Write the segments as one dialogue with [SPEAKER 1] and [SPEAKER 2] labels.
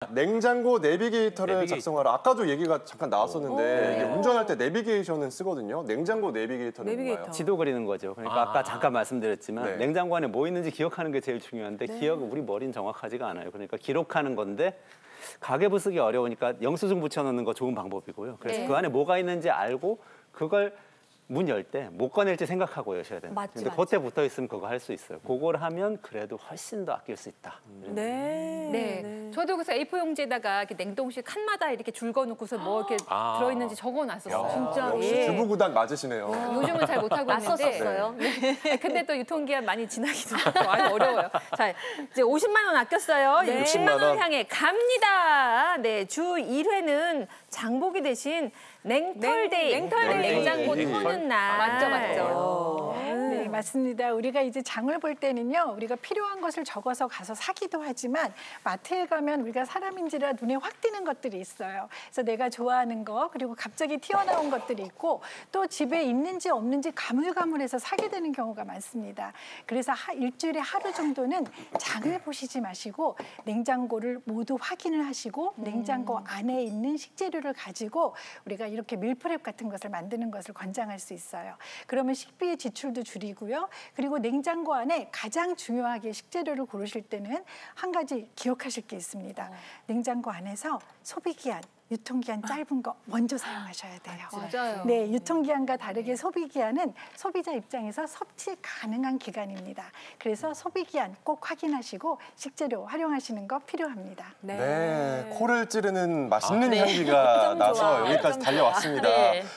[SPEAKER 1] 냉장고 내비게이터를 작성하라. 아까도 얘기가 잠깐 나왔었는데 이게 운전할 때 내비게이션은 쓰거든요. 냉장고 내비게이터는 뭔가요?
[SPEAKER 2] 지도 그리는 거죠. 그러니까 아까 잠깐 말씀드렸지만
[SPEAKER 1] 네.
[SPEAKER 2] 냉장고 안에 뭐 있는지 기억하는 게 제일 중요한데 기억은 우리 머리는 정확하지가 않아요. 그러니까 기록하는 건데 가계부 쓰기 어려우니까 영수증 붙여놓는 거 좋은 방법이고요. 그래서 그 안에 뭐가 있는지 알고 그걸 문 열 때 못 꺼낼지 생각하고 여셔야 돼요. 근데 그때 붙어 있으면 그거 할 수 있어요. 그걸 하면 그래도 훨씬 더 아낄 수 있다.
[SPEAKER 3] 네. 저도 그래서 A4 용지에다가 이렇게 냉동실 칸마다 이렇게 줄 거놓고서 뭐 이렇게 들어있는지 적어놨었어요.
[SPEAKER 1] 진짜 역시 주부구단 맞으시네요.
[SPEAKER 3] 요즘은 잘 못하고 있는데.
[SPEAKER 4] 맞섰었어요.
[SPEAKER 3] 근데 또 유통기한 많이 지나기도 하고 많이 어려워요. 자, 이제 50만 원 아꼈어요. 60만 원을 향해 갑니다. 네, 주 1회는 장보기 대신 냉털데이. 냉장고 터는 날.
[SPEAKER 4] 맞죠.
[SPEAKER 5] 네, 맞습니다. 우리가 이제 장을 볼 때는요, 우리가 필요한 것을 적어서 가서 사기도 하지만 마트에 가면 우리가 사람인지라 눈에 확 띄는 것들이 있어요. 그래서 내가 좋아하는 거, 그리고 갑자기 튀어나온 것들이 있고 또 집에 있는지 없는지 가물가물해서 사게 되는 경우가 많습니다. 그래서 일주일에 하루 정도는 장을 보시지 마시고 냉장고를 모두 확인을 하시고 냉장고 안에 있는 식재료를 가지고 우리가 이렇게 밀프렙 같은 것을 만드는 것을 권장할 수 있어요. 그러면 식비의 지출도 줄이고요. 그리고 냉장고 안에 가장 중요하게 식재료를 고르실 때는 한 가지 기억하실 게 있습니다. 냉장고 안에서 소비기한, 유통기한 짧은 거 먼저 사용하셔야 돼요.
[SPEAKER 3] 맞아요.
[SPEAKER 5] 네, 유통기한과 다르게 소비기한은 소비자 입장에서 섭취 가능한 기간입니다. 그래서 소비기한 꼭 확인하시고 식재료 활용하시는 거 필요합니다.
[SPEAKER 1] 네, 코를 찌르는 맛있는 향기가 나서 여기까지 달려왔습니다.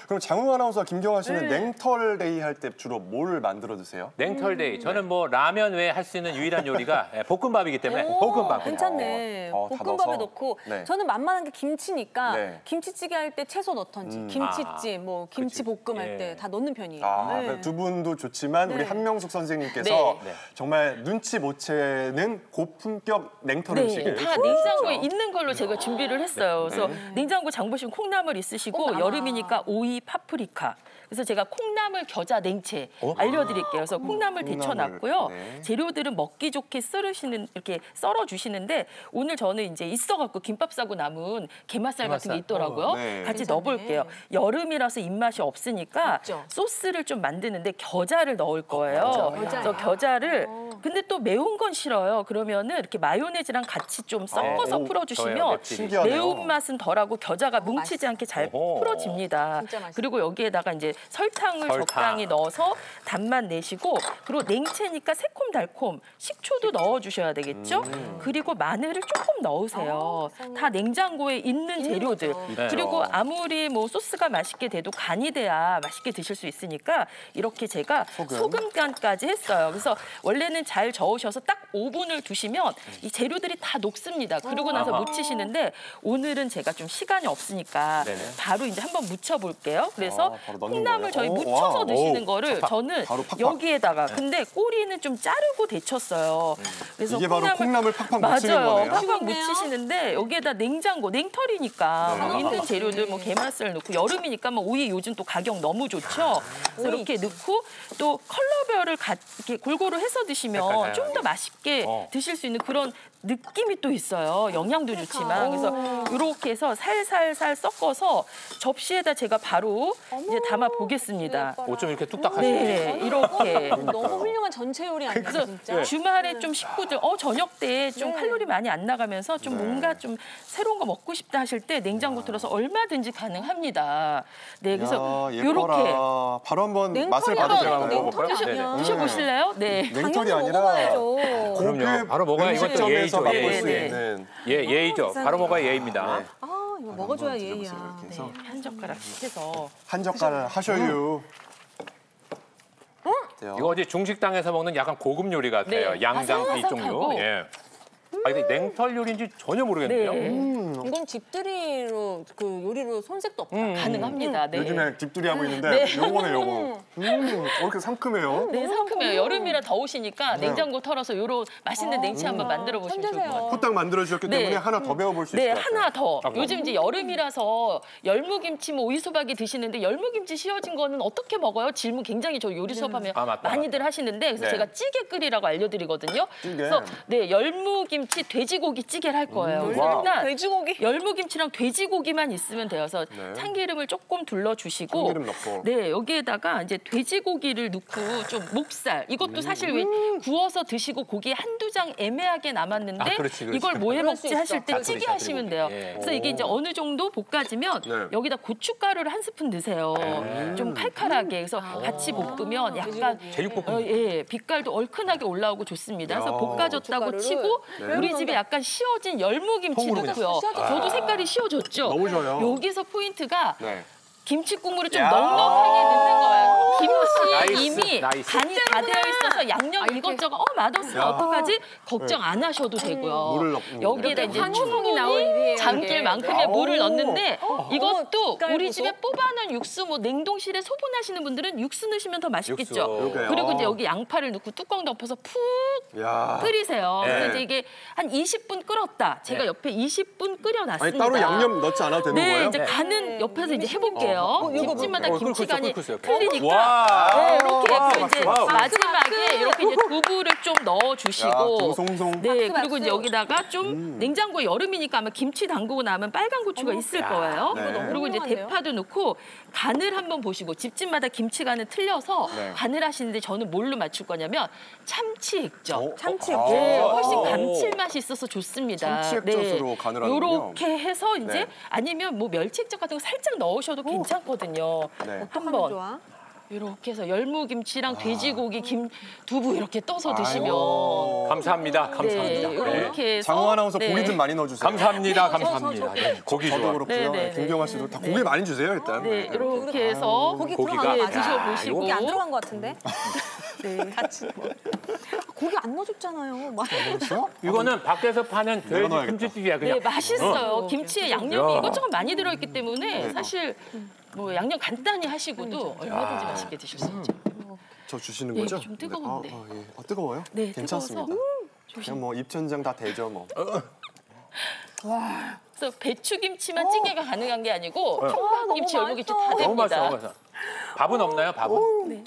[SPEAKER 1] 그럼 장흥 아나운서 김경아 씨는 냉털데이 할 때 주로 뭘 만들어 드세요?
[SPEAKER 6] 냉털데이. 저는 뭐 라면 외에 할 수 있는 유일한 요리가 볶음밥이기 때문에 볶음밥.
[SPEAKER 4] 괜찮네.
[SPEAKER 1] 다
[SPEAKER 4] 볶음밥에
[SPEAKER 1] 넣어서?
[SPEAKER 4] 넣고
[SPEAKER 1] 네.
[SPEAKER 4] 저는 만만한 게 김치니까 김치찌개 할 때 채소 넣던지 김치찜, 뭐 김치볶음 할 때 다 넣는 편이에요.
[SPEAKER 1] 두 분도 좋지만 우리 한명숙 선생님께서 정말 눈치 못 채는 고품격 냉털 음식을
[SPEAKER 7] 다 냉장고에 있는 걸로 제가 준비를 했어요. 그래서 냉장고 장 보시면 콩나물 있으시고 여름이니까 오이, 파프리카. 그래서 제가 콩나물 겨자 냉채 알려드릴게요. 그래서 콩나물 데쳐놨고요. 재료들은 먹기 좋게 이렇게 썰어주시는데 오늘 저는 이제 있어갖고 김밥 싸고 남은 게맛살 같은 게 있더라고요. 같이 넣어볼게요. 여름이라서 입맛이 없으니까 소스를 좀 만드는데 겨자를 넣을 거예요. 그래서 겨자를 근데 또 매운 건 싫어요. 그러면은 이렇게 마요네즈랑 같이 좀 섞어서 풀어주시면 매운맛은 덜하고 겨자가 뭉치지 않게 잘 풀어집니다. 그리고 여기에다가 이제 설탕을 적당히 넣어서 단맛 내시고 그리고 냉채니까 새콤달콤 식초도 넣어주셔야 되겠죠? 그리고 마늘을 조금 넣으세요. 다 냉장고에 있는 재료들. 그리고 아무리 뭐 소스가 맛있게 돼도 간이 돼야 맛있게 드실 수 있으니까 이렇게 제가 소금 간까지 했어요. 그래서 원래는 잘 저으셔서 딱 5분을 두시면 이 재료들이 다 녹습니다. 그러고 나서 무치시는데 오늘은 제가 좀 시간이 없으니까 바로 이제 한번 무쳐볼게요. 그래서 콩나물 저희 무쳐서 드시는 거를 저는 여기에다가 근데 꼬리는 좀 자르고 데쳤어요. 그래서
[SPEAKER 1] 이게 바로 콩나물 팍팍 무치는
[SPEAKER 7] 맞아요.
[SPEAKER 1] 거네요.
[SPEAKER 7] 팍팍 무치시는데 여기에다 냉털이니까 있는 재료들 뭐 게맛살 넣고 여름이니까 뭐 오이 요즘 또 가격 너무 좋죠. 그래서 이렇게 넣고 또 컬러별을 이렇게 골고루 해서 드시면 좀 더 맛있게 드실 수 있는 그런 느낌이 또 있어요. 영양도 좋지만. 그래서 이렇게 해서 살살살 섞어서 접시에다 제가 바로 이제 담아 보겠습니다.
[SPEAKER 6] 좀 이렇게 뚝딱 하시네요.
[SPEAKER 7] 네, 이렇게.
[SPEAKER 4] 너무 훌륭한 전체 요리 아니에요,
[SPEAKER 7] 그래서
[SPEAKER 4] 진짜?
[SPEAKER 7] 주말에 좀 식구들 저녁 때 좀 칼로리 많이 안 나가면서 좀 뭔가 좀 새로운 거 먹고 싶다 하실 때 냉장고 틀어서 얼마든지 가능합니다. 네, 그래서 이렇게
[SPEAKER 1] 바로 한번 맛을 봐도 제가 한번 먹어볼까요?
[SPEAKER 7] 드셔보실래요? 네.
[SPEAKER 1] 냉털이 아니라
[SPEAKER 6] 그럼요. 바로 먹어야 이것도 예의죠.
[SPEAKER 1] 맛볼 수 있는.
[SPEAKER 6] 예의죠. 바로 먹어야 예의입니다.
[SPEAKER 4] 이거 먹어줘야 예의야.
[SPEAKER 7] 한 젓가락씩 해서.
[SPEAKER 1] 한 젓갈 하셔요.
[SPEAKER 6] 이거 어디 중식당에서 먹는 약간 고급 요리 같아요. 양장 이종류. 근데 냉털 요리인지 전혀 모르겠네요.
[SPEAKER 4] 이건 집들이로 그 요리로 손색도 없다.
[SPEAKER 7] 가능합니다. 네.
[SPEAKER 1] 요즘에 집들이 하고 있는데 요거네 요거. 이렇게 상큼해요.
[SPEAKER 7] 네, 상큼해요. 여름이라 더우시니까 냉장고 털어서 요런 맛있는 냉채 한번 만들어 보시면 좋을 것 같아요.
[SPEAKER 1] 후딱 만들어 주셨기 때문에 하나 더 배워볼 수 있을 것 같아요.
[SPEAKER 7] 하나 더. 요즘 이제 여름이라서 열무김치, 뭐 오이소박이 드시는데 열무김치 씌워진 거는 어떻게 먹어요? 질문 굉장히 저 요리 수업하면 많이들 하시는데 그래서 제가 찌개 끓이라고 알려드리거든요. 그래서 열무김치 김치 돼지고기 찌개를 할 거예요. 그래서 일단
[SPEAKER 4] 돼지고기?
[SPEAKER 7] 열무김치랑 돼지고기만 있으면 돼서 참기름을 조금 둘러주시고
[SPEAKER 1] 참기름 넣고.
[SPEAKER 7] 네, 여기에다가 이제 돼지고기를 넣고 좀 목살 이것도 사실 왜 구워서 드시고 고기 한두 장 애매하게 남았는데
[SPEAKER 6] 그렇지.
[SPEAKER 7] 이걸 뭐 해 먹지 하실 때 찌개
[SPEAKER 6] 닭도리,
[SPEAKER 7] 하시면 돼요.
[SPEAKER 6] 예.
[SPEAKER 7] 그래서 이게 이제 어느 정도 볶아지면 여기다 고춧가루를 한 스푼 넣으세요. 좀 칼칼하게. 그래서 같이 볶으면 약간
[SPEAKER 6] 제육볶음.
[SPEAKER 7] 예, 빛깔도 얼큰하게 올라오고 좋습니다. 그래서 볶아졌다고 치고 우리 집에 약간 씌워진 열무김치
[SPEAKER 6] 통으로
[SPEAKER 7] 넣고요. 저도 색깔이 씌워졌죠.
[SPEAKER 1] 너무 좋아요.
[SPEAKER 7] 여기서 포인트가
[SPEAKER 1] 네.
[SPEAKER 7] 김치 국물을 좀 넉넉하게 넣는 거예요. 김치에
[SPEAKER 6] 나이스,
[SPEAKER 7] 이미
[SPEAKER 6] 나이스.
[SPEAKER 7] 간이 다 되어 있어서 양념 이것저것 맛없으면 어떡하지? 걱정 안 하셔도 되고요.
[SPEAKER 1] 물을 넣고.
[SPEAKER 7] 여기에다 이제
[SPEAKER 3] 한우성이 나올 일이에요.
[SPEAKER 7] 잠길만큼의 물을 넣는데 이것도
[SPEAKER 4] 빛깔
[SPEAKER 7] 우리
[SPEAKER 4] 보소.
[SPEAKER 7] 집에 뽑아놓은 육수 뭐 냉동실에 소분하시는 분들은 육수 넣으시면 더 맛있겠죠.
[SPEAKER 1] 그러게요.
[SPEAKER 7] 그리고 이제 여기 양파를 넣고 뚜껑 덮어서 푹
[SPEAKER 1] 야.
[SPEAKER 7] 끓이세요. 그래서 이제 이게 한 20분 끓었다. 제가 옆에 20분 끓여놨습니다.
[SPEAKER 1] 아니 따로 양념 넣지 않아도 되는
[SPEAKER 7] 네,
[SPEAKER 1] 거예요?
[SPEAKER 7] 이제 간은 옆에서 이제 해볼게요. 집집마다 김치 간이
[SPEAKER 6] 끓고 있어요.
[SPEAKER 7] 틀리니까
[SPEAKER 6] 와.
[SPEAKER 7] 네, 이렇게 그리고 이제
[SPEAKER 1] 와우.
[SPEAKER 7] 마지막에 이렇게 이제 두부를 좀 넣어주시고
[SPEAKER 1] 야, 두부 송송.
[SPEAKER 7] 네, 그리고 이제 여기다가 좀 냉장고에 여름이니까 아마 김치 담그고 나면 빨간 고추가 있을 거예요.
[SPEAKER 1] 네.
[SPEAKER 7] 그리고 이제
[SPEAKER 4] 훌륭한데요?
[SPEAKER 7] 대파도 넣고 간을 한번 보시고 집집마다 김치 간은 틀려서
[SPEAKER 1] 네.
[SPEAKER 7] 간을 하시는데 저는 뭘로 맞출 거냐면 참치 액젓.
[SPEAKER 1] 참치
[SPEAKER 7] 네, 훨씬 감칠맛이 있어서 좋습니다.
[SPEAKER 1] 참치 액젓으로 간을 하는군요.
[SPEAKER 7] 요렇게 해서 이제
[SPEAKER 1] 네.
[SPEAKER 7] 아니면 뭐 멸치 액젓 같은 거 살짝 넣으셔도 괜찮거든요.
[SPEAKER 1] 네.
[SPEAKER 7] 한번
[SPEAKER 4] 좋아.
[SPEAKER 7] 이렇게 해서 열무김치랑 돼지고기, 두부 이렇게 떠서 드시면
[SPEAKER 6] 감사합니다.
[SPEAKER 7] 네,
[SPEAKER 6] 감사합니다. 네.
[SPEAKER 7] 이렇게 해서
[SPEAKER 1] 장우 아나운서
[SPEAKER 7] 네.
[SPEAKER 1] 고기 좀 많이 넣어주세요.
[SPEAKER 6] 감사합니다. 감사합니다. 네, 고기
[SPEAKER 1] 저도
[SPEAKER 6] 좋아.
[SPEAKER 1] 그렇고요.
[SPEAKER 7] 네, 네, 네.
[SPEAKER 1] 김경아 씨도 다 고기 많이 주세요 일단.
[SPEAKER 7] 네, 이렇게 해서
[SPEAKER 6] 고기가
[SPEAKER 7] 네, 드셔보시고
[SPEAKER 4] 고기 안 들어간 것 같은데?
[SPEAKER 7] 네.
[SPEAKER 4] 같이. 고기 안 넣어줬잖아요. 막.
[SPEAKER 1] 그렇죠?
[SPEAKER 6] 이거는 밖에서 파는 돼지
[SPEAKER 1] 넣어야겠다.
[SPEAKER 6] 김치찌개야
[SPEAKER 7] 네,
[SPEAKER 6] 그냥.
[SPEAKER 7] 맛있어요. 김치에 양념이
[SPEAKER 6] 야.
[SPEAKER 7] 이것저것 많이 들어있기 때문에 사실 뭐 양념 간단히 하시고도 얼마든지 맛있게 드실 수 있죠.
[SPEAKER 1] 저 주시는
[SPEAKER 7] 네,
[SPEAKER 1] 거죠?
[SPEAKER 7] 좀 뜨거운데.
[SPEAKER 1] 예. 뜨거워요?
[SPEAKER 7] 네,
[SPEAKER 1] 괜찮습니다.
[SPEAKER 7] 뜨거워서
[SPEAKER 1] 그냥 뭐 입천장 다 되죠 뭐.
[SPEAKER 7] 그래서 배추김치만 찌개가 가능한 게 아니고 청양김치, 열무김치 다
[SPEAKER 6] 너무
[SPEAKER 7] 됩니다.
[SPEAKER 6] 맛있어. 너무 맛있어. 밥은 없나요? 밥은?
[SPEAKER 7] 네.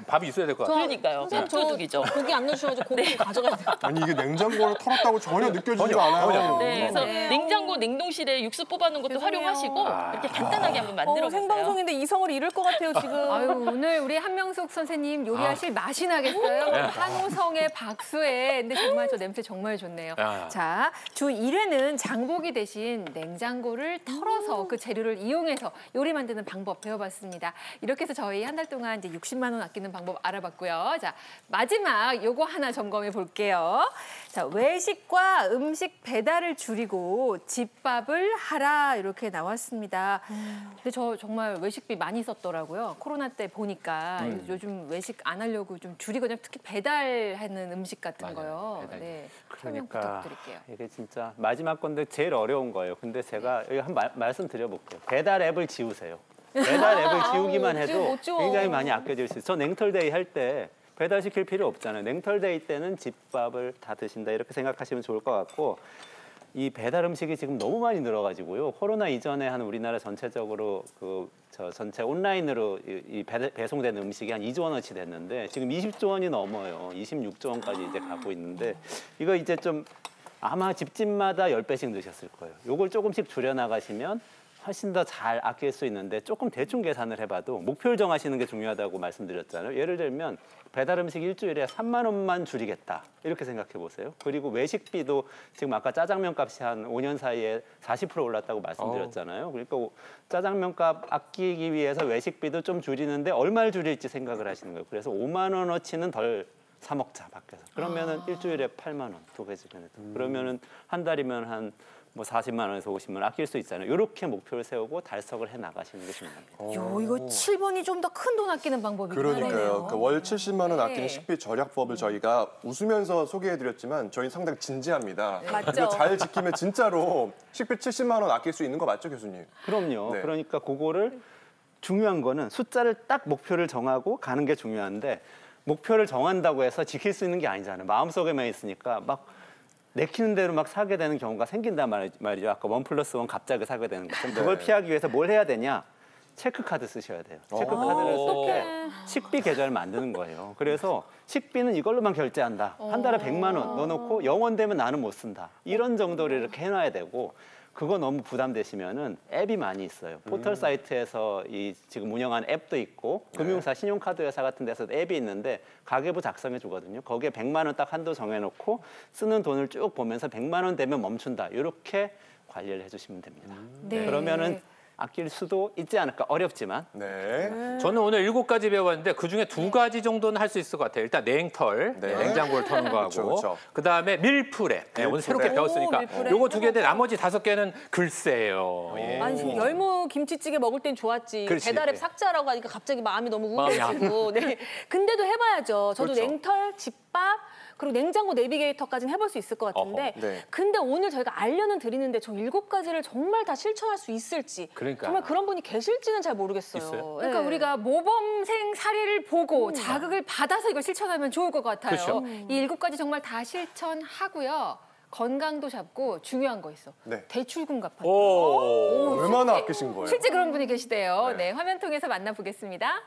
[SPEAKER 6] 밥이 있어야 될 것 같아요.
[SPEAKER 7] 그러니까요. 밥도둑이죠.
[SPEAKER 4] 고기 안 넣으셔가지고 고기 가져가야 돼요.
[SPEAKER 1] 아니 이게 냉장고를 털었다고 전혀 느껴지지가 않아요.
[SPEAKER 7] 네, 그래서 냉장고, 냉동실에 육수 뽑아놓은 것도 활용하시고 이렇게 간단하게 한번 만들어 보세요.
[SPEAKER 4] 생방송인데 이성을 잃을 것 같아요 지금.
[SPEAKER 3] 아유, 오늘 우리 한명숙 선생님 요리하실 맛이 나겠어요. 한우성의 박수에. 근데 정말 저 냄새 정말 좋네요. 자, 주 1회는 장보기 대신 냉장고를 털어서 그 재료를 이용해서 요리 만드는 방법 배워봤습니다. 이렇게 해서 저희 한 달 동안 이제 60만 원 아끼는 방법 알아봤고요. 자, 마지막 요거 하나 점검해 볼게요. 자, 외식과 음식 배달을 줄이고 집밥을 하라 이렇게 나왔습니다. 근데 저 정말 외식비 많이 썼더라고요. 코로나 때 보니까 요즘 외식 안 하려고 좀 줄이거든요. 특히 배달하는 음식 같은 거요.
[SPEAKER 2] 배달.
[SPEAKER 3] 네, 설명
[SPEAKER 2] 그러니까
[SPEAKER 3] 부탁드릴게요.
[SPEAKER 2] 이게 진짜 마지막 건데 제일 어려운 거예요. 근데 제가 여기 한 말씀 드려볼게요. 배달 앱을 지우세요. 배달 앱을 지우기만 해도 굉장히 많이 아껴질 수 있어요. 저 냉털데이 할 때 배달시킬 필요 없잖아요. 냉털데이 때는 집밥을 다 드신다 이렇게 생각하시면 좋을 것 같고 이 배달 음식이 지금 너무 많이 늘어가지고요. 코로나 이전에 한 우리나라 전체적으로 전체 온라인으로 배송되는 음식이 한 2조 원어치 됐는데 지금 20조 원이 넘어요. 26조 원까지 이제 가고 있는데 이거 이제 좀 아마 집집마다 10배씩 넣으셨을 거예요. 요걸 조금씩 줄여나가시면 훨씬 더 잘 아낄 수 있는데 조금 대충 계산을 해봐도 목표를 정하시는 게 중요하다고 말씀드렸잖아요. 예를 들면 배달 음식 일주일에 3만 원만 줄이겠다 이렇게 생각해 보세요. 그리고 외식비도 지금 아까 짜장면 값이 한 5년 사이에 40% 올랐다고 말씀드렸잖아요. 그러니까 짜장면 값 아끼기 위해서 외식비도 좀 줄이는데 얼마를 줄일지 생각을 하시는 거예요. 그래서 5만 원어치는 덜 사 먹자 밖에서. 그러면은 일주일에 8만 원 두 개 주면 그러면은 한 달이면 한 뭐 40만 원에서 50만 원 아낄 수 있잖아요. 이렇게 목표를 세우고 달성을 해 나가시는 게 중요합니다.
[SPEAKER 3] 요, 이거 7번이 좀 더 큰 돈 아끼는 방법이긴
[SPEAKER 1] 그러니까요.
[SPEAKER 3] 하네요.
[SPEAKER 1] 그 월 70만 원 아끼는 식비 절약법을 저희가 웃으면서 소개해드렸지만 저희 상당히 진지합니다.
[SPEAKER 4] 맞죠.
[SPEAKER 1] 이거 잘 지키면 진짜로 식비 70만 원 아낄 수 있는 거 맞죠, 교수님?
[SPEAKER 2] 그럼요.
[SPEAKER 1] 네.
[SPEAKER 2] 그러니까 그거를 중요한 거는 숫자를 딱 목표를 정하고 가는 게 중요한데 목표를 정한다고 해서 지킬 수 있는 게 아니잖아요. 마음속에만 있으니까 막 내키는 대로 막 사게 되는 경우가 생긴단 말이죠. 아까 1+1 갑자기 사게 되는 것처럼 그걸 피하기 위해서 뭘 해야 되냐? 체크카드 쓰셔야 돼요. 체크카드를 쓸 때 식비 계좌를 만드는 거예요. 그래서 식비는 이걸로만 결제한다. 한 달에 100만 원 넣어놓고 영원 되면 나는 못 쓴다. 이런 정도로 이렇게 해놔야 되고 그거 너무 부담되시면은 앱이 많이 있어요. 포털 사이트에서 이 지금 운영하는 앱도 있고 금융사, 신용카드 회사 같은 데서 앱이 있는데 가계부 작성해 주거든요. 거기에 100만 원 딱 한도 정해놓고 쓰는 돈을 쭉 보면서 100만 원 되면 멈춘다. 이렇게 관리를 해주시면 됩니다.
[SPEAKER 3] 네.
[SPEAKER 2] 그러면은 아낄 수도 있지 않을까 어렵지만
[SPEAKER 6] 저는 오늘 7가지 배워봤는데 그중에 2가지 정도는 할 수 있을 것 같아요. 일단 냉털, 냉장고를 터는 거하고 그다음에 밀프렙. 오늘 새롭게 배웠으니까 요거 2개인데 나머지 5개는 글쎄요.
[SPEAKER 4] 아니 지금 열무 김치찌개 먹을 땐 좋았지.
[SPEAKER 6] 그렇지.
[SPEAKER 4] 배달앱 삭제하라고 하니까 갑자기 마음이 너무 우울해지고. 네. 근데도 해봐야죠. 저도 냉털, 집밥, 그리고 냉장고 내비게이터까지는 해볼 수 있을 것 같은데 근데 오늘 저희가 알려는 드리는데 저 7가지를 정말 다 실천할 수 있을지 정말 그런 분이 계실지는 잘 모르겠어요.
[SPEAKER 3] 그러니까 우리가 모범생 사례를 보고 자극을 받아서 이걸 실천하면 좋을 것 같아요. 이 7가지 정말 다 실천하고요. 건강도 잡고 중요한 거 있어. 대출금 갚아요.
[SPEAKER 1] 얼마나 아끼신 거예요?
[SPEAKER 3] 실제 그런 분이 계시대요. 네, 화면 통해서 만나보겠습니다.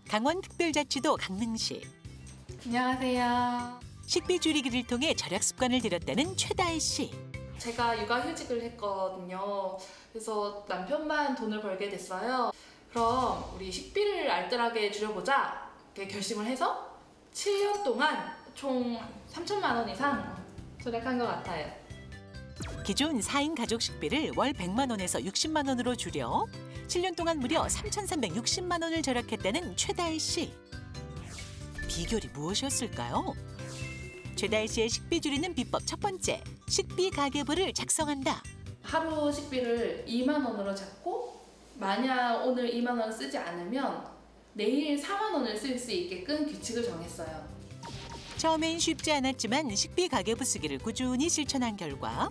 [SPEAKER 8] 강원특별자치도 강릉시.
[SPEAKER 9] 안녕하세요.
[SPEAKER 8] 식비 줄이기를 통해 절약 습관을 들였다는 최다혜 씨.
[SPEAKER 9] 제가 육아휴직을 했거든요. 그래서 남편만 돈을 벌게 됐어요. 그럼 우리 식비를 알뜰하게 줄여보자 이렇게 결심을 해서 7년 동안 총 3천만 원 이상 절약한 것 같아요.
[SPEAKER 8] 기존 4인 가족 식비를 월 100만 원에서 60만 원으로 줄여 7년 동안 무려 3,360만 원을 절약했다는 최다혜 씨. 비결이 무엇이었을까요? 최다혜 씨의 식비 줄이는 비법 첫 번째, 식비 가계부를 작성한다.
[SPEAKER 9] 하루 식비를 2만 원으로 잡고 만약 오늘 2만 원 쓰지 않으면 내일 4만 원을 쓸 수 있게끔 규칙을 정했어요.
[SPEAKER 8] 처음엔 쉽지 않았지만 식비 가계부 쓰기를 꾸준히 실천한 결과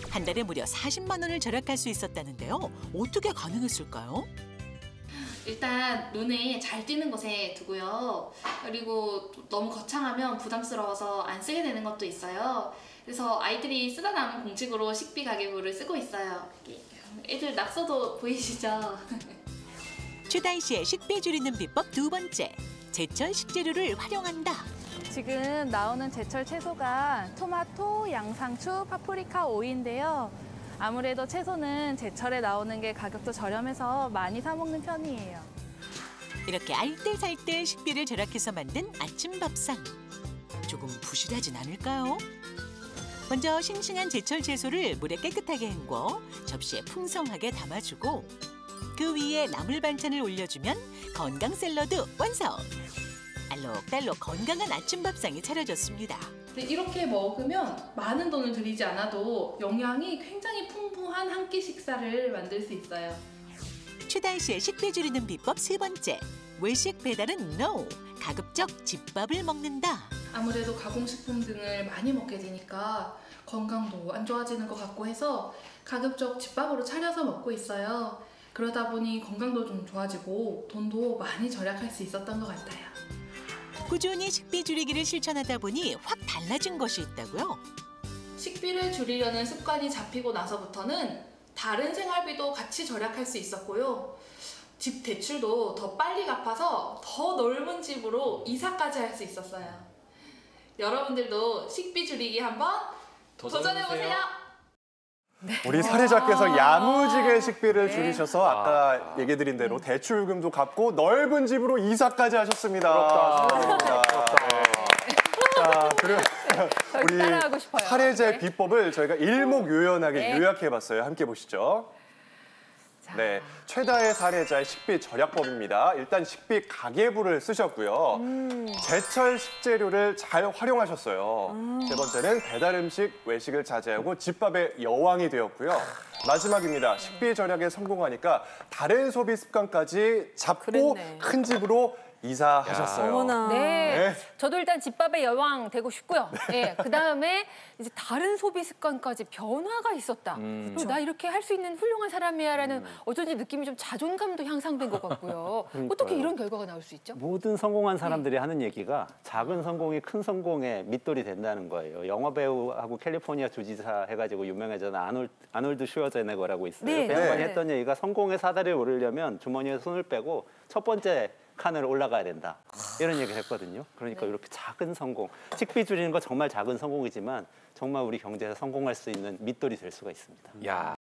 [SPEAKER 8] 한 달에 무려 40만 원을 절약할 수 있었다는데요. 어떻게 가능했을까요?
[SPEAKER 9] 일단 눈에 잘 띄는 곳에 두고요. 그리고 너무 거창하면 부담스러워서 안 쓰게 되는 것도 있어요. 그래서 아이들이 쓰다 남은 공책으로 식비 가계부를 쓰고 있어요. 애들 낙서도 보이시죠?
[SPEAKER 8] 최다희 씨의 식비 줄이는 비법 두 번째, 제철 식재료를 활용한다.
[SPEAKER 10] 지금 나오는 제철 채소가 토마토, 양상추, 파프리카, 오이인데요. 아무래도 채소는 제철에 나오는 게 가격도 저렴해서 많이 사 먹는 편이에요.
[SPEAKER 8] 이렇게 알뜰살뜰 식비를 절약해서 만든 아침 밥상. 조금 부실하진 않을까요? 먼저 싱싱한 제철 채소를 물에 깨끗하게 헹궈 접시에 풍성하게 담아주고 그 위에 나물 반찬을 올려주면 건강 샐러드 완성! 알록달록 건강한 아침 밥상이 차려졌습니다.
[SPEAKER 9] 이렇게 먹으면 많은 돈을 들이지 않아도 영양이 굉장히 풍부한 한 끼 식사를 만들 수 있어요.
[SPEAKER 8] 최다혜 씨의 식비 줄이는 비법 세 번째, 외식 배달은 NO! 가급적 집밥을 먹는다.
[SPEAKER 9] 아무래도 가공식품 등을 많이 먹게 되니까 건강도 안 좋아지는 것 같고 해서 가급적 집밥으로 차려서 먹고 있어요. 그러다 보니 건강도 좀 좋아지고 돈도 많이 절약할 수 있었던 것 같아요.
[SPEAKER 8] 꾸준히 식비 줄이기를 실천하다 보니 확 달라진 것이 있다고요?
[SPEAKER 9] 식비를 줄이려는 습관이 잡히고 나서부터는 다른 생활비도 같이 절약할 수 있었고요. 집 대출도 더 빨리 갚아서 더 넓은 집으로 이사까지 할 수 있었어요. 여러분들도 식비 줄이기 한번 도전해보세요.
[SPEAKER 1] 우리 사례자께서 야무지게 식비를 줄이셔서 아까 얘기드린 대로 대출금도 갚고 넓은 집으로 이사까지 하셨습니다. 부럽다. 자, 그리고 우리 사례자의 비법을 저희가 일목요연하게 요약해봤어요. 함께 보시죠. 네, 최다혜 사례자의 식비 절약법입니다. 일단 식비 가계부를 쓰셨고요. 제철 식재료를 잘 활용하셨어요. 세 번째는 배달 음식, 외식을 자제하고 집밥의 여왕이 되었고요. 마지막입니다. 식비 절약에 성공하니까 다른 소비 습관까지 잡고 큰 집으로 이사하셨어요.
[SPEAKER 3] 어머나. 네. 저도 일단 집밥의 여왕 되고 싶고요. 네. 그다음에 이제 다른 소비 습관까지 변화가 있었다. 그리고 나 이렇게 할 수 있는 훌륭한 사람이야라는 어쩐지 느낌이 좀 자존감도 향상된 것 같고요. 어떻게 이런 결과가 나올 수 있죠?
[SPEAKER 2] 모든 성공한 사람들이 하는 얘기가 작은 성공이 큰 성공의 밑돌이 된다는 거예요. 영화 배우하고 캘리포니아 주지사 해가지고 유명해졌던 아놀드 슈워제네거라고 있어요.
[SPEAKER 3] 네.
[SPEAKER 2] 그 양반이 했던 얘기가 성공의 사다리를 오르려면 주머니에 손을 빼고 첫 번째 칸을 올라가야 된다. 이런 얘기를 했거든요. 그러니까 이렇게 작은 성공, 식비 줄이는 거 정말 작은 성공이지만 정말 우리 경제에서 성공할 수 있는 밑돌이 될 수가 있습니다.
[SPEAKER 6] 야.